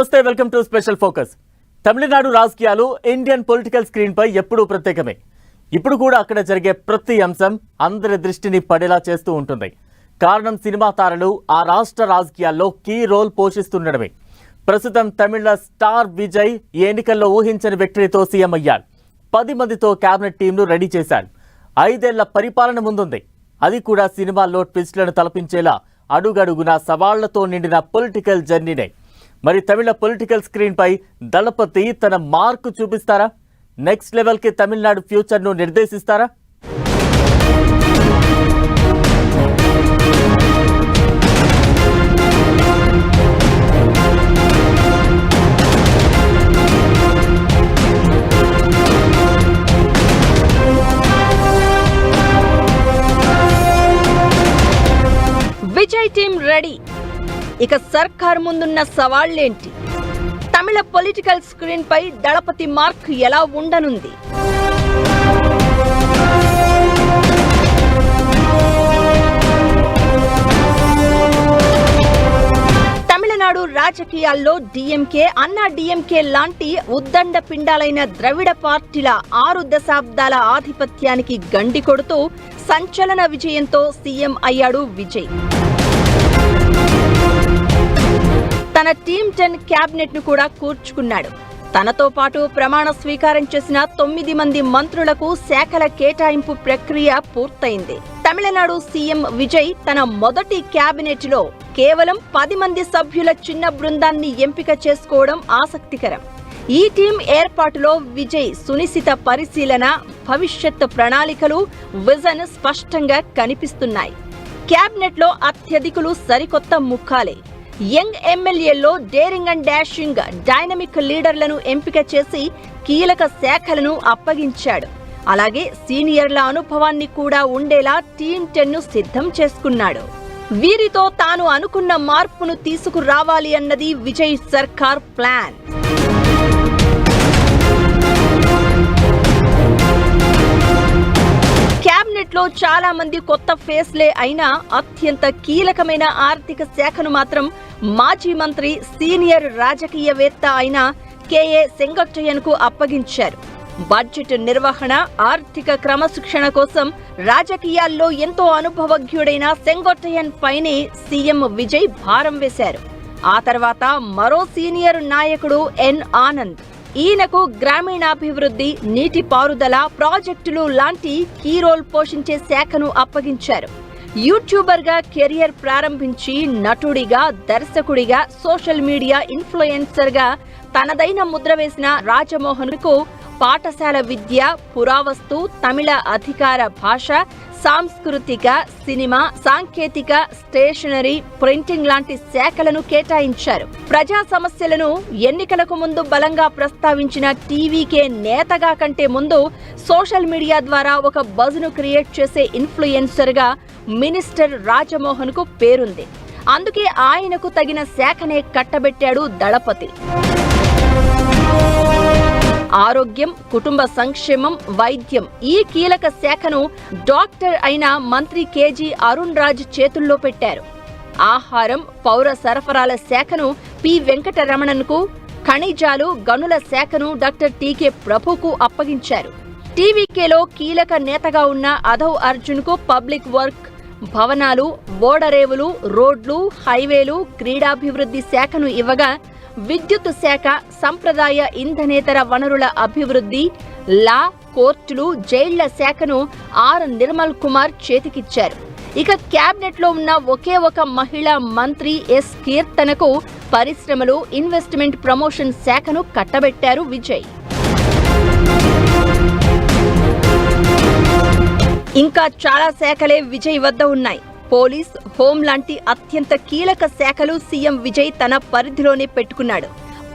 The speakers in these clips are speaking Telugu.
నమస్తే, welcome to special focus. Tamil Nadu రాజకీయాలు ఇండియన్ పొలిటికల్ స్క్రీన్ పై ఎప్పుడూ ప్రత్యేకమే. ఇప్పుడు కూడా అక్కడ జరిగే ప్రతి అంశం అందరి దృష్టిని పడేలా చేస్తూ ఉంటుంది. కారణం సినిమా తారలు ఆ రాష్ట్ర రాజకీయాల్లో కీ రోల్ పోషిస్తుండడమే. ప్రస్తుతం తమిళ స్టార్ విజయ్ ఈ ఎన్నికల్లో ఊహించని విక్టరీతో సీఎం అయ్యాడు. 10 మందితో కేబినెట్ టీంను రెడీ చేశాడు. 5 ఏళ్ల పరిపాలన ముందుంది. అది కూడా సినిమాల్లో ట్విస్ట్లను తలపించేలా అడుగడుగునా సవాళ్లతో నిండిన పొలిటికల్ జర్నీనే. మరి తమిళ పొలిటికల్ స్క్రీన్ పై దళపతి తన మార్కు చూపిస్తారా? నెక్స్ట్ లెవెల్ కి తమిళనాడు ఫ్యూచర్ ను నిర్దేశిస్తారా? Vijay team ready. ఇక సర్కార్ ముందున్న సవాళ్లేంటి? తమిళ పొలిటికల్ స్క్రీన్ పై దళపతి మార్క్ ఎలా ఉండనుంది? తమిళనాడు రాజకీయాల్లో డిఎంకే, అన్నా డిఎంకే లాంటి ఉద్దండ పిండాలైన ద్రవిడ పార్టీల 6 దశాబ్దాల ఆధిపత్యానికి గండి కొడుతూ సంచలన విజయంతో సీఎం అయ్యాడు విజయ్. తన టీమ్ 10 క్యాబినెట్ ను కూడా కూర్చుకున్నాడు. తనతో పాటు ప్రమాణ స్వీకారం చేసిన 9 మంది మంత్రులకు శాఖల కేటాయింపు ప్రక్రియ పూర్తయింది. తమిళనాడు సీఎం విజయ్ తన మొదటి క్యాబినెట్ లో కేవలం 10 మంది సభ్యుల చిన్న బృందాన్ని ఎంపిక చేసుకోవడం ఆసక్తికరం. ఈ టీం ఏర్పాటులో విజయ్ సునిశిత పరిశీలన, భవిష్యత్ ప్రణాళికలు, విజన్ స్పష్టంగా కనిపిస్తున్నాయి. క్యాబినెట్ లో అత్యధికులు సరికొత్త ముఖాలే. యంగ్ ఎమ్మెల్యేల్లో డేరింగ్ అండ్ డాషింగ్, డైనమిక్ లీడర్లను ఎంపిక చేసి కీలక శాఖలను అప్పగించాడు. అలాగే సీనియర్ల అనుభవాన్ని కూడా ఉండేలా టీమ్ 10 ను సిద్ధం చేసుకున్నాడు. వీరితో తాను అనుకున్న మార్పును తీసుకురావాలి అన్నది విజయ్ సర్కార్ ప్లాన్. క్యాబినెట్ లో చాలా మంది కొత్త ఫేస్లే అయినా అత్యంత కీలకమైన ఆర్థిక శాఖను మాత్రం మాజీ మంత్రి, సీనియర్ రాజకీయవేత్త అయిన కేఏ సెంగొట్టయ్యన్ కు అప్పగించారు. బడ్జెట్ నిర్వహణ, ఆర్థిక క్రమశిక్షణ కోసం రాజకీయాల్లో ఎంతో అనుభవజ్ఞుడైన సెంగొట్టయ్యన్ పైనే సీఎం విజయ్ భారం వేశారు. ఆ తర్వాత మరో సీనియర్ నాయకుడు ఎన్ ఆనంద్. ఈయనకు గ్రామీణాభివృద్ధి, నీటిపారుదల ప్రాజెక్టులు లాంటి కీ రోల్ పోషించే శాఖను అప్పగించారు. యూట్యూబర్ గా కెరియర్ ప్రారంభించి నటుడిగా, దర్శకుడిగా, సోషల్ మీడియా ఇన్ఫ్లుయెన్సర్ గా తనదైన ముద్ర వేసిన రాజమోహన్ కు పాఠశాల విద్య, పురావస్తు, తమిళ అధికార భాష, సాంస్కృతిక, సినిమా, సాంకేతిక, స్టేషనరీ, ప్రింటింగ్ లాంటి శాఖలను కేటాయించారు. ప్రజా సమస్యలను ఎన్నికలకు ముందు బలంగా ప్రస్తావించిన టీవీకే నేతగా కంటే ముందు సోషల్ మీడియా ద్వారా ఒక బజ్ ను క్రియేట్ చేసే ఇన్ఫ్లుయెన్సర్ గా మినిస్టర్ రాజమోహన్ కు పేరుంది. అందుకే ఆయనకు తగిన శాఖనే కట్టబెట్టాడు దళపతి. ఆరోగ్యం, కుటుంబ సంక్షేమం, వైద్యం ఈ కీలక శాఖను డాక్టర్ అయిన మంత్రి కేజీ అరుణ్ రాజ్ చేతుల్లో పెట్టారు. ఆహారం, పౌర సరఫరాల శాఖను పి వెంకటరమణన్ కు, ఖనిజాలు, గనుల శాఖను డాక్టర్ టీకే ప్రభుకు అప్పగించారు. టీవీకేలో కీలక నేతగా ఉన్న అధవ్ అర్జున్ కు పబ్లిక్ వర్క్, భవనాలు, ఓడరేవులు, రోడ్లు, హైవేలు, క్రీడాభివృద్ధి శాఖను ఇవ్వగా, విద్యుత్ శాఖ, సంప్రదాయ ఇంధనేతర వనరుల అభివృద్ధి, లా, కోర్టులు, జైళ్ల శాఖను ఆర్ నిర్మల్ కుమార్ చేతికిచ్చారు. ఇక క్యాబినెట్ లో ఉన్న ఒకే ఒక మహిళా మంత్రి ఎస్ కీర్తనకు పరిశ్రమలు, ఇన్వెస్ట్మెంట్ ప్రమోషన్ శాఖను కట్టబెట్టారు విజయ్. ఇంకా చాలా శాఖలే విజయ్ వద్ద ఉన్నాయి. పోలీస్, హోం లాంటి అత్యంత కీలక శాఖలు సీఎం విజయ్ తన పరిధిలోనే పెట్టుకున్నాడు.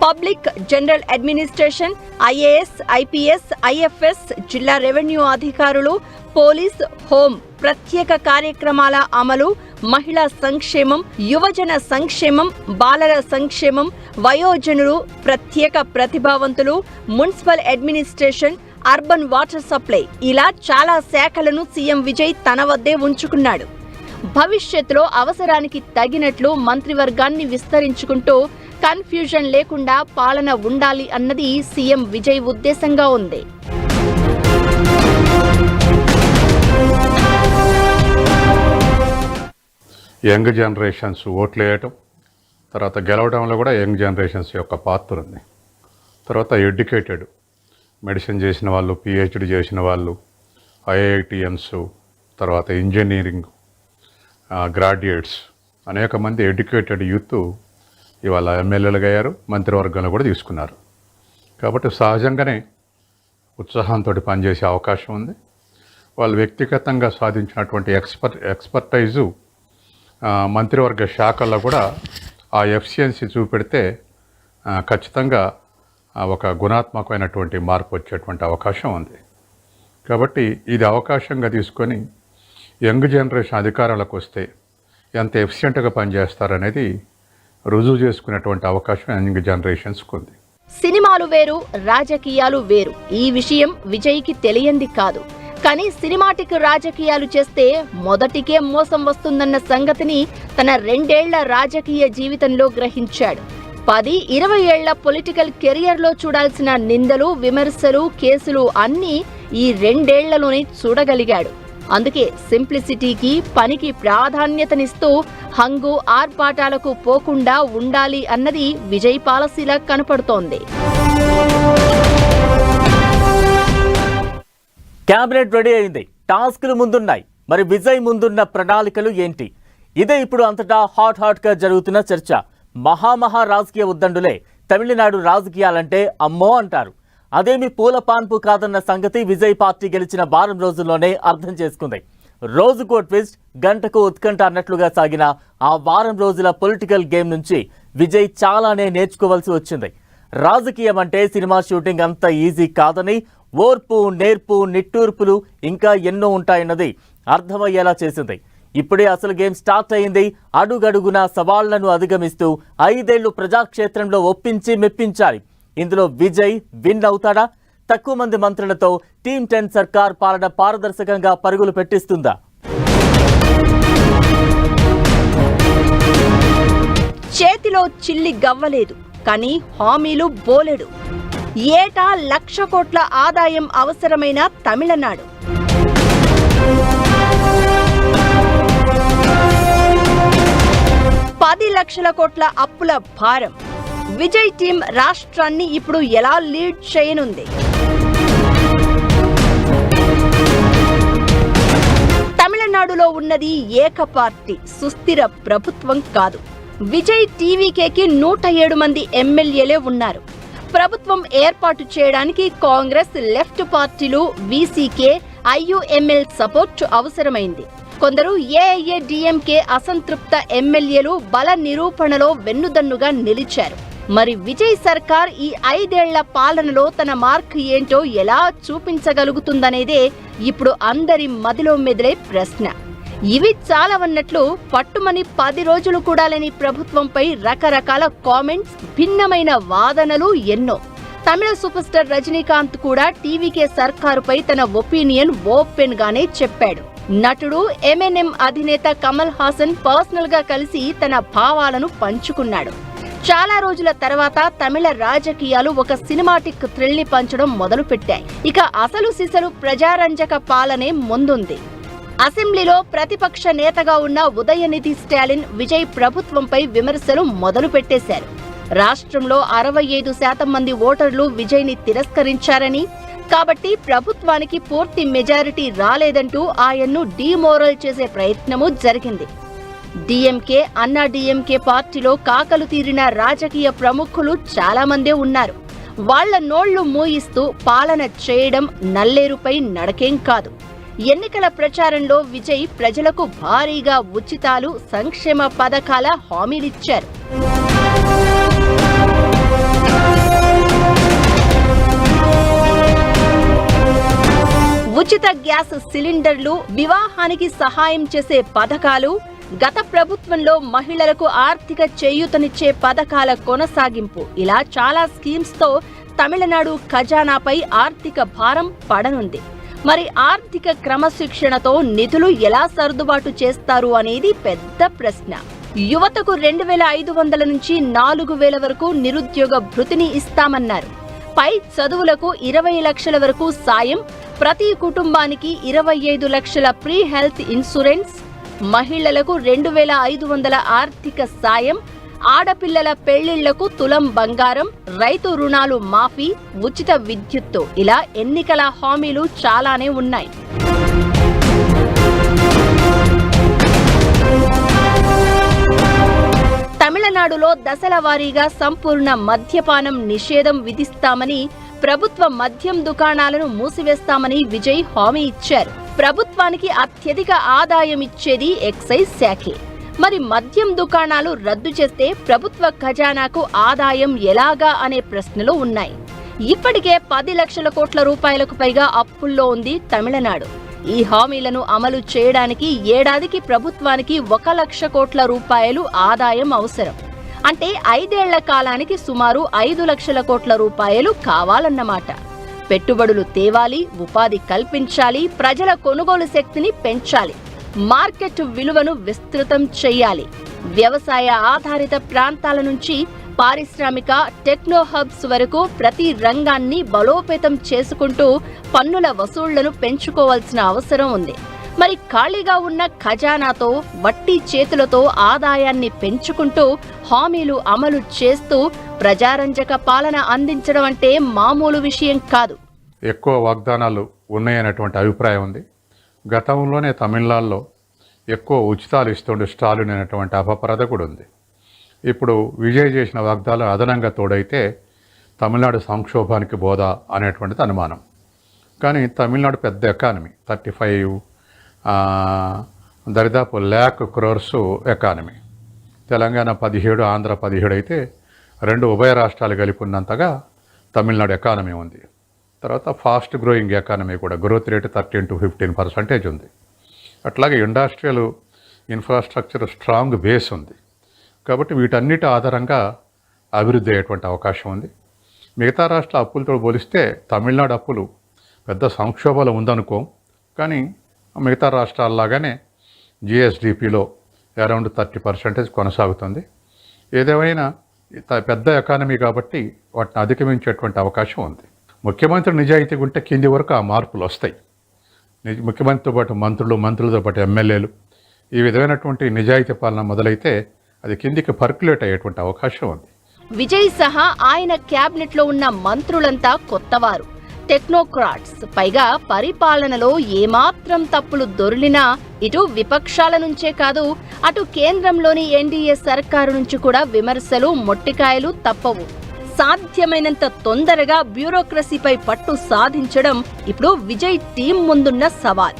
Public, general administration, IAS, IPS, IFS, జిల్లా రెవెన్యూ అధికారులు, పోలీస్, హోం, ప్రత్యేక కార్యక్రమాల అమలు, మహిళా సంక్షేమం, యువజన సంక్షేమం, బాలల సంక్షేమం, వయోజనులు, ప్రత్యేక ప్రతిభావంతులు, municipal administration, urban water supply ఇలా చాలా శాఖలను సీఎం విజయ్ తన వద్దే ఉంచుకున్నాడు. భవిష్యత్తులో అవసరానికి తగినట్లు మంత్రివర్గాన్ని విస్తరించుకుంటూ కన్ఫ్యూజన్ లేకుండా పాలన ఉండాలి అన్నది సీఎం విజయ్ ఉద్దేశంగా ఉంది. యంగ్ జనరేషన్స్ ఓట్లు వేయటం, తర్వాత గెలవడంలో కూడా యంగ్ జనరేషన్స్ యొక్క పాత్ర ఉంది. తర్వాత ఎడ్యుకేటెడ్, మెడిసిన్ చేసిన వాళ్ళు, పిహెచ్డి చేసిన వాళ్ళు, ఐఐటిఎన్స్, తర్వాత ఇంజనీరింగ్ గ్రాడ్యుయేట్స్, అనేక మంది ఎడ్యుకేటెడ్ యూత్ ఇవాళ ఎమ్మెల్యేలుగా అయ్యారు, మంత్రివర్గంలో కూడా తీసుకున్నారు. కాబట్టి సహజంగానే ఉత్సాహంతో పనిచేసే అవకాశం ఉంది. వాళ్ళు వ్యక్తిగతంగా సాధించినటువంటి ఎక్స్పర్టైజు మంత్రివర్గ శాఖల్లో కూడా ఆ ఎఫిషియన్సీ చూపెడితే ఖచ్చితంగా ఒక గుణాత్మకమైనటువంటి మార్పు వచ్చేటువంటి అవకాశం ఉంది. కాబట్టి ఇది అవకాశంగా తీసుకొని యంగ్ జనరేషన్ అధికారాలకు వస్తే ఎంత ఎఫిషియెంట్గా పనిచేస్తారనేది రుజువు చేసుకునేటువంటి అవకాశం యంగ్ జనరేషన్స్కి ఉంది. సినిమాలు వేరు, రాజకీయాలు వేరు. ఈ విషయం విజయ్కి తెలియంది కాదు. కానీ సినిమాటిక్ రాజకీయాలు చేస్తే మొదటికే మోసం వస్తుందన్న సంగతిని తన 2 ఏళ్ల రాజకీయ జీవితంలో గ్రహించాడు. 10-20 ఏళ్ల పొలిటికల్ కెరియర్లో చూడాల్సిన నిందలు, విమర్శలు, కేసులు అన్నీ ఈ 2 ఏళ్లలోనే చూడగలిగాడు. అందుకే సింప్లిసిటీకి, పనికి ప్రాధాన్యతనిస్తూ హంగు ఆర్పాటాలకు పోకుండా ఉండాలి అన్నది విజయ్ పాలసీలా కనపడుతోంది. క్యాబినెట్ రెడీ అయింది, టాస్క్లు ముందున్నాయి. మరి విజయ్ ముందున్న ప్రణాళికలు ఏంటి? ఇదే ఇప్పుడు అంతటా హాట్ గా జరుగుతున్న చర్చ. మహా రాజకీయ ఉద్దండులే తమిళనాడు రాజకీయాలంటే అమ్మో అంటారు. అదేమి పూల పాన్పు కాదన్న సంగతి విజయ్ పార్టీ గెలిచిన వారం రోజుల్లోనే అర్థం చేసుకుంది. రోజుకో ట్విస్ట్, గంటకు ఉత్కంఠ అన్నట్లుగా సాగిన ఆ వారం రోజుల పొలిటికల్ గేమ్ నుంచి విజయ్ చాలానే నేర్చుకోవాల్సి వచ్చింది. రాజకీయం అంటే సినిమా షూటింగ్ అంత ఈజీ కాదని, ఓర్పు, నేర్పు, నిట్టూర్పులు ఇంకా ఎన్నో ఉంటాయన్నది అర్థమయ్యేలా చేసింది. ఇప్పుడే అసలు గేమ్ స్టార్ట్ అయింది. అడుగడుగునా సవాళ్లను అధిగమిస్తూ 5 ఏళ్లు ప్రజాక్షేత్రంలో ఒప్పించి మెప్పించాలి. ఇందులో విజయ్ విన్ అవుతాడా? తక్కువ మంది మంత్రులతో టీమ్ 10 సర్కార్ పాలన పారదర్శకంగా పరుగులు పెట్టిస్తుందా? చేతిలో చిల్లి గవ్వలేదు, కానీ హామీలు బోలెడు. ఏటా 1,00,000 కోట్ల ఆదాయం అవసరమైన తమిళనాడు. $10 లక్షల కోట్ల అప్పుల భారం. విజయ్ టీం రాష్ట్రాన్ని ఇప్పుడు ఎలా లీడ్ చేయనుంది? తమిళనాడులో ఉన్నది ఏక పార్టీ, సుస్థిర ప్రభుత్వం కాదు. విజయ్ టీవీకేకి 107 మంది ఎమ్మెల్యేలే ఉన్నారు. ప్రభుత్వం ఏర్పాటు చేయడానికి కాంగ్రెస్, లెఫ్ట్ పార్టీలు, వీసీకే, ఐయుఎంఎల్ సపోర్ట్ అవసరమైంది. కొందరు ఏఐఏడీఎంకే అసంతృప్త ఎమ్మెల్యేలు బల నిరూపణలో వెన్నుదన్నుగా నిలిచారు. మరి విజయ్ సర్కార్ ఈ 5 ఏళ్ల పాలనలో తన మార్క్ ఏంటో ఎలా చూపించగలుగుతుందనేదే ఇప్పుడు అందరి మదిలో మెదిలే ప్రశ్న. ఇవి చాలవన్నట్లు పట్టుమని 10 రోజులు కూడా లేని ప్రభుత్వంపై రకరకాల కామెంట్స్, భిన్నమైన వాదనలు ఎన్నో. తమిళ సూపర్ స్టార్ రజనీకాంత్ కూడా టీవీకే సర్కారుపై తన ఒపీనియన్ ఓపెన్ గానే చెప్పాడు. నటుడు ఎంఎన్ఎం అధినేత కమల్ హాసన్ పర్సనల్ గా కలిసి తన భావాలను పంచుకున్నాడు. చాలా రోజుల తర్వాత తమిళ రాజకీయాలు ఒక సినిమాటిక్ థ్రిల్ ని పంచడం మొదలుపెట్టాయి. ఇక అసలు సిసలు ప్రజారంజక పాలనే ముందుంది. అసెంబ్లీలో ప్రతిపక్ష నేతగా ఉన్న ఉదయనిధి స్టాలిన్ విజయ్ ప్రభుత్వంపై విమర్శలు మొదలు పెట్టేశారు. రాష్ట్రంలో 65% మంది ఓటర్లు విజయ్ ని తిరస్కరించారని, కాబట్టి ప్రభుత్వానికి పూర్తి మెజారిటీ రాలేదంటూ ఆయన్ను డీమోరల్ చేసే ప్రయత్నమూ జరిగింది. డిఎంకే, అన్నా డిఎంకే పార్టీలో కాకలు తీరిన రాజకీయ ప్రముఖులు చాలా మందే ఉన్నారు. వాళ్ల నోళ్లు మూయిస్తూ పాలన చేయడం నల్లేరుపై నడకేం కాదు. ఎన్నికల ప్రచారంలో విజయ్ ప్రజలకు భారీగా ఉచితాలు, సంక్షేమ పథకాల హామీలిచ్చారు. ఉచిత గ్యాస్ సిలిండర్లు, వివాహానికి సహాయం చేసే పథకాలు, గత ప్రభుత్వంలో మహిళలకు ఆర్థిక చేయూతనిచ్చే పథకాల కొనసాగింపు, ఇలా చాలా స్కీమ్స్ తో తమిళనాడు ఖజానాపై ఆర్థిక భారం పడనుంది. మరి ఆర్థిక క్రమశిక్షణతో నిధులు ఎలా సర్దుబాటు చేస్తారు అనేది పెద్ద ప్రశ్న. యువతకు 2,500 నుంచి 4,000 వరకు నిరుద్యోగ భృతిని ఇస్తామన్నారు. పై చదువులకు 20 లక్షల వరకు సాయం, ప్రతి కుటుంబానికి 25 లక్షల ప్రీ హెల్త్ ఇన్సూరెన్స్, మహిళలకు 2,500 ఆర్థిక సాయం, ఆడపిల్లల పెళ్లిళ్లకు తులం బంగారం, రైతు రుణాలు మాఫీ, ఉచిత విద్యుత్తు, ఇలా ఎన్నికల హామీలు చాలానే ఉన్నాయి. తమిళనాడులో దశల వారీగా సంపూర్ణ మద్యపానం నిషేధం విధిస్తామని, ప్రభుత్వ మద్యం దుకాణాలను మూసివేస్తామని విజయ్ హామీ ఇచ్చారు. ప్రభుత్వానికి అత్యధిక ఆదాయం ఇచ్చేది ఎక్సైజ్ శాఖే. మరి మద్యం దుకాణాలు రద్దు చేస్తే ప్రభుత్వ ఖజానాకు ఆదాయం ఎలాగా అనే ప్రశ్నలు ఉన్నాయి. ఇప్పటికే 10 లక్షల కోట్ల రూపాయలకు పైగా అప్పుల్లో ఉంది తమిళనాడు. ఈ హామీలను అమలు చేయడానికి ఏడాదికి ప్రభుత్వానికి 1 లక్ష కోట్ల రూపాయలు ఆదాయం అవసరం. అంటే 5 ఏళ్ల కాలానికి సుమారు 5 లక్షల కోట్ల రూపాయలు కావాలన్నమాట. పెట్టుబడులు తేవాలి, ఉపాధి కల్పించాలి, ప్రజల కొనుగోలు శక్తిని పెంచాలి, మార్కెట్ విలువను విస్తృతం చేయాలి. వ్యవసాయ ఆధారిత ప్రాంతాల నుంచి పారిశ్రామిక టెక్నో హబ్స్ వరకు ప్రతి రంగాన్ని బలోపేతం చేసుకుంటూ పన్నుల వసూళ్లను పెంచుకోవాల్సిన అవసరం ఉంది. మరి ఖాళీగా ఉన్న ఖజానాతో, వట్టి చేతులతో ఆదాయాన్ని పెంచుకుంటూ హామీలు అమలు చేస్తూ ప్రజారంజక పాలన అందించడం అంటే మామూలు విషయం కాదు. ఎక్కువ వాగ్దానాలు ఉన్నాయనేటువంటి అభిప్రాయం ఉంది. గతంలోనే తమిళనాడులో ఎక్కువ ఉచితాలు ఇస్తుండే స్టాలిన్ అనేటువంటి అపప్రద కూడా ఉంది. ఇప్పుడు విజయ్ చేసిన వాగ్దానాలు అదనంగా తోడైతే తమిళనాడు సంక్షోభానికి బోధ అనేటువంటిది అనుమానం. కానీ తమిళనాడు పెద్ద ఎకానమీ, 35 దరిదాపు 1,00,000 crores ఎకానమీ. తెలంగాణ 17, ఆంధ్ర 17 అయితే 2 ఉభయ రాష్ట్రాలు కలిపి ఉన్నంతగా తమిళనాడు ఎకానమీ ఉంది. తర్వాత ఫాస్ట్ గ్రోయింగ్ ఎకానమీ కూడా, గ్రోత్ రేటు 13 to 15% ఉంది. అట్లాగే ఇండస్ట్రియల్ ఇన్ఫ్రాస్ట్రక్చర్ స్ట్రాంగ్ బేస్ ఉంది. కాబట్టి వీటన్నిటి ఆధారంగా అభివృద్ధి అయ్యేటువంటి అవకాశం ఉంది. మిగతా రాష్ట్రాల అప్పులతో పోలిస్తే తమిళనాడు అప్పులు పెద్ద సంక్షోభంలో ఉందనుకోం. కానీ మిగతా రాష్ట్రాల్లాగానే జిఎస్డిపిలో అరౌండ్ 30% కొనసాగుతుంది. ఏదేమైనా పెద్ద ఎకానమీ కాబట్టి వాటిని అధిగమించేటువంటి అవకాశం ఉంది. ముఖ్యమంత్రి నిజాయితీగా ఉంటే కింది వరకు ఆ మార్పులు వస్తాయి. ముఖ్యమంత్రితో పాటు మంత్రులతో పాటు ఎమ్మెల్యేలు ఈ విధమైనటువంటి నిజాయితీ పాలన మొదలైతే అది కిందికి పర్క్యులేట్ అయ్యేటువంటి అవకాశం ఉంది. విజయ్ సహా ఆయన క్యాబినెట్ లో ఉన్న మంత్రులంతా కొత్తవారు, టెక్నోక్రాట్స్. పైగా పరిపాలనలో ఏమాత్రం తప్పులు దొర్లినా ఇటు విపక్షాల నుంచే కాదు, అటు కేంద్రంలోని ఎన్డీఏ సర్కారు నుంచి కూడా విమర్శలు, మొట్టికాయలు తప్పవు. సాధ్యమైనంత తొందరగా బ్యూరోక్రసీపై పట్టు సాధించడం ఇప్పుడు విజయ్ టీం ముందున్న సవాల్.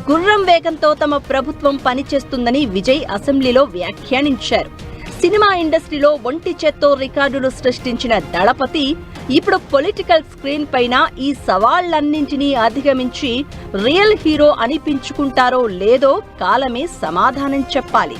గుర్రం వేగంతో తమ ప్రభుత్వం పనిచేస్తుందని విజయ్ అసెంబ్లీలో వ్యాఖ్యానించారు. సినిమా ఇండస్ట్రీలో ఒంటి చేత్తో రికార్డులు సృష్టించిన దళపతి ఇప్పుడు పొలిటికల్ స్క్రీన్ పైన ఈ సవాళ్లన్నింటినీ అధిగమించి రియల్ హీరో అనిపించుకుంటారో లేదో కాలమే సమాధానం చెప్పాలి.